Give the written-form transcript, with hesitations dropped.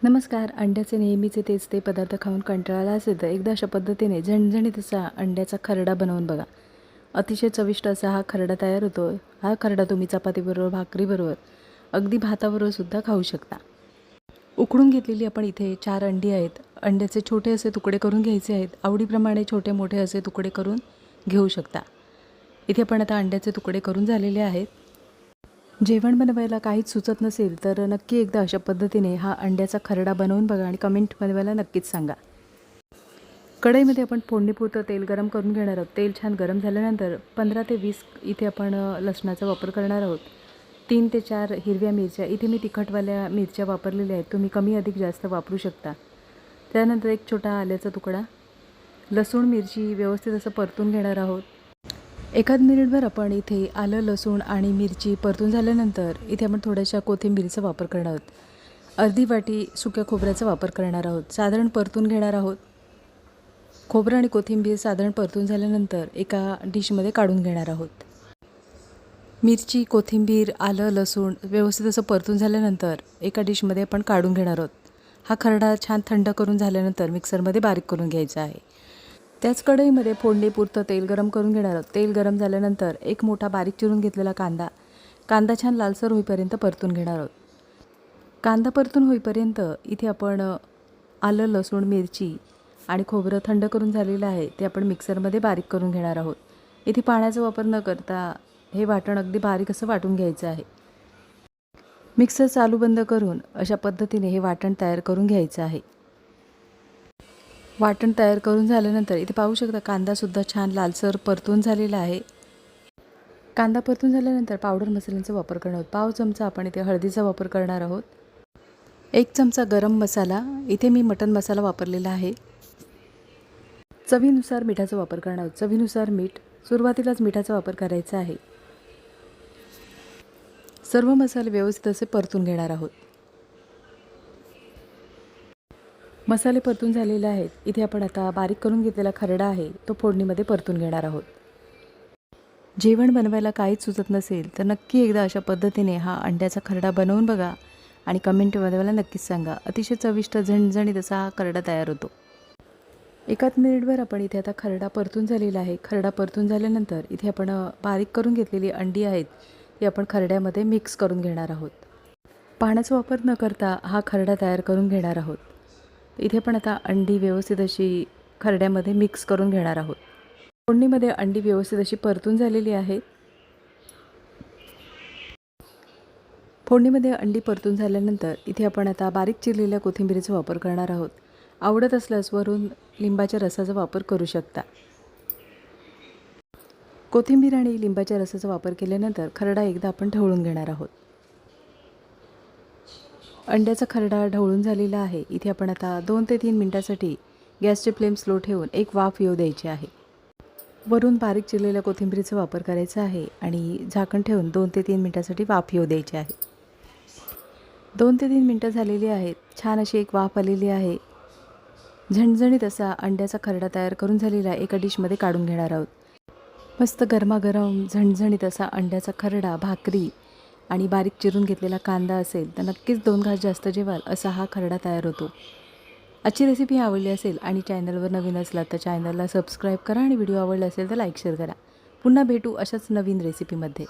नमस्कार. अंड्याचे नेहमीचे तेच ते पदार्थ खाऊन कंटाळला असेल तर एकदा अशा पद्धतीने झणझणीत असा अंड्याचा खरडा बनवून बघा. अतिशय चविष्ट असा हा खरडा तयार होतो. हा खरडा तुम्ही चपातीबरोबर, भाकरीबरोबर, अगदी भाताबरोबर सुद्धा खाऊ शकता. उकडून घेतलेली आपण इथे 4 अंडी आहेत. अंड्याचे छोटे असे तुकडे करून घ्यायचे आहेत. आवडीप्रमाणे छोटे मोठे असे तुकडे करून घेऊ शकता. इथे आपण आता अंड्याचे तुकडे करून झालेले आहेत. जेवण बनवायला काहीच सुचत नसेल तर नक्की एकदा अशा पद्धतीने हा अंड्याचा खरडा बनवून बघा आणि कमेंट बनवायला नक्कीच सांगा. कढईमध्ये आपण फोडणीपुरतं तेल गरम करून घेणार आहोत. तेल छान गरम झाल्यानंतर 15 ते 20 इथे आपण लसणाचा वापर करणार आहोत. 3 ते 4 हिरव्या मिरच्या, इथे मी तिखटवाल्या मिरच्या वापरलेल्या आहेत. तुम्ही कमी अधिक जास्त वापरू शकता. त्यानंतर एक छोटा आल्याचा तुकडा, लसूण मिरची व्यवस्थित असं परतून घेणार आहोत. एखाद मिनिटभर आपण इथे आलं, लसूण आणि मिरची परतून झाल्यानंतर इथे आपण थोड्याशा कोथिंबीरीचा वापर करणार आहोत. अर्धी वाटी सुक्या खोबऱ्याचा वापर करणार आहोत. साधारण परतून घेणार आहोत. खोबरं आणि कोथिंबीर साधारण परतून झाल्यानंतर एका डिशमध्ये काढून घेणार आहोत. मिरची, कोथिंबीर, आलं, लसूण व्यवस्थित असं परतून झाल्यानंतर एका डिशमध्ये आपण काढून घेणार आहोत. हा खरडा छान थंड करून झाल्यानंतर मिक्सरमध्ये बारीक करून घ्यायचा आहे. त्याच कढईमध्ये फोडणीपुरतं तेल गरम करून घेणार आहोत. तेल गरम झाल्यानंतर एक मोठा बारीक चिरून घेतलेला कांदा छान लालसर होईपर्यंत परतून घेणार आहोत. कांदा परतून होईपर्यंत इथे आपण आलं, लसूण, मिरची आणि खोबरं थंड करून झालेलं आहे ते आपण मिक्सरमध्ये बारीक करून घेणार आहोत. इथे पाण्याचा वापर न करता हे वाटण अगदी बारीक असं वाटून घ्यायचं आहे. मिक्सर चालू बंद करून अशा पद्धतीने हे वाटण तयार करून घ्यायचं आहे. वाटण तयार करून झाल्यानंतर इथे पाहू शकता कांदासुद्धा छान लालसर परतून झालेला आहे. कांदा परतून झाल्यानंतर पावडर मसाल्यांचा वापर करणार आहोत. पाव चमचा आपण इथे हळदीचा वापर करणार आहोत. 1 चमचा गरम मसाला, इथे मी मटन मसाला वापरलेला आहे. चवीनुसार मिठाचा वापर करणार आहोत. चवीनुसार मीठ, सुरुवातीलाच मिठाचा वापर करायचा आहे. सर्व मसाले व्यवस्थित असे परतून घेणार आहोत. मसाले परतून झालेले आहेत. इथे आपण आता बारीक करून घेतलेला खरडा आहे तो फोडणीमध्ये परतून घेणार आहोत. जेवण बनवायला काहीच सुचत नसेल तर नक्की एकदा अशा पद्धतीने हा अंड्याचा खरडा बनवून बघा आणि कमेंट बनवायला नक्कीच सांगा. अतिशय चविष्ट झणझणीत असा हा खरडा तयार होतो. एकाच मिनिटभर आपण इथे आता खरडा परतून झालेला आहे. खरडा परतून झाल्यानंतर इथे आपण बारीक करून घेतलेली अंडी आहेत ती आपण खरड्यामध्ये मिक्स करून घेणार आहोत. पाण्याचा वापर न करता हा खरडा तयार करून घेणार आहोत. इथे पण आता अंडी व्यवस्थित अशी खरड्यामध्ये मिक्स करून घेणार आहोत. फोडणीमध्ये अंडी व्यवस्थित अशी परतून झालेली आहेत. फोडणीमध्ये अंडी परतून झाल्यानंतर इथे आपण आता बारीक चिरलेल्या कोथिंबीरीचा वापर करणार आहोत. आवडत असल्यास वरून लिंबाच्या रसाचा वापर करू शकता. कोथिंबीर आणि लिंबाच्या रसाचा वापर केल्यानंतर खरडा एकदा आपण ढवळून घेणार आहोत. अंड्याचा खरडा ढवळून झालेला आहे. इथे आपण आता 2 ते 3 मिनिटांसाठी गॅसची फ्लेम स्लो ठेवून एक वाफ येऊ द्यायची आहे. वरून बारीक चिरलेल्या कोथिंबीरीचा वापर करायचा आहे आणि झाकण ठेवून 2 ते 3 मिनिटांसाठी वाफ येऊ द्यायची आहे. 2 ते 3 मिनिटं झालेली आहेत. छान अशी एक वाफ आलेली आहे. झणझणीत असा अंड्याचा खरडा तयार करून झालेला एका डिशमध्ये काढून घेणार आहोत. मस्त गरमागरम झणझणीत असा अंड्याचा खरडा, भाकरी आणि बारीक चिरून घेतलेला कांदा असेल तर नक्कीच 2 घास जास्त जेवाल असा हा खरडा तयार होतो. आजची रेसिपी आवडली असेल आणि चॅनलवर नवीन असला तर चॅनलला सबस्क्राईब करा आणि व्हिडिओ आवडला असेल तर लाईक शेअर करा. पुन्हा भेटू अशाच नवीन रेसिपीमध्ये.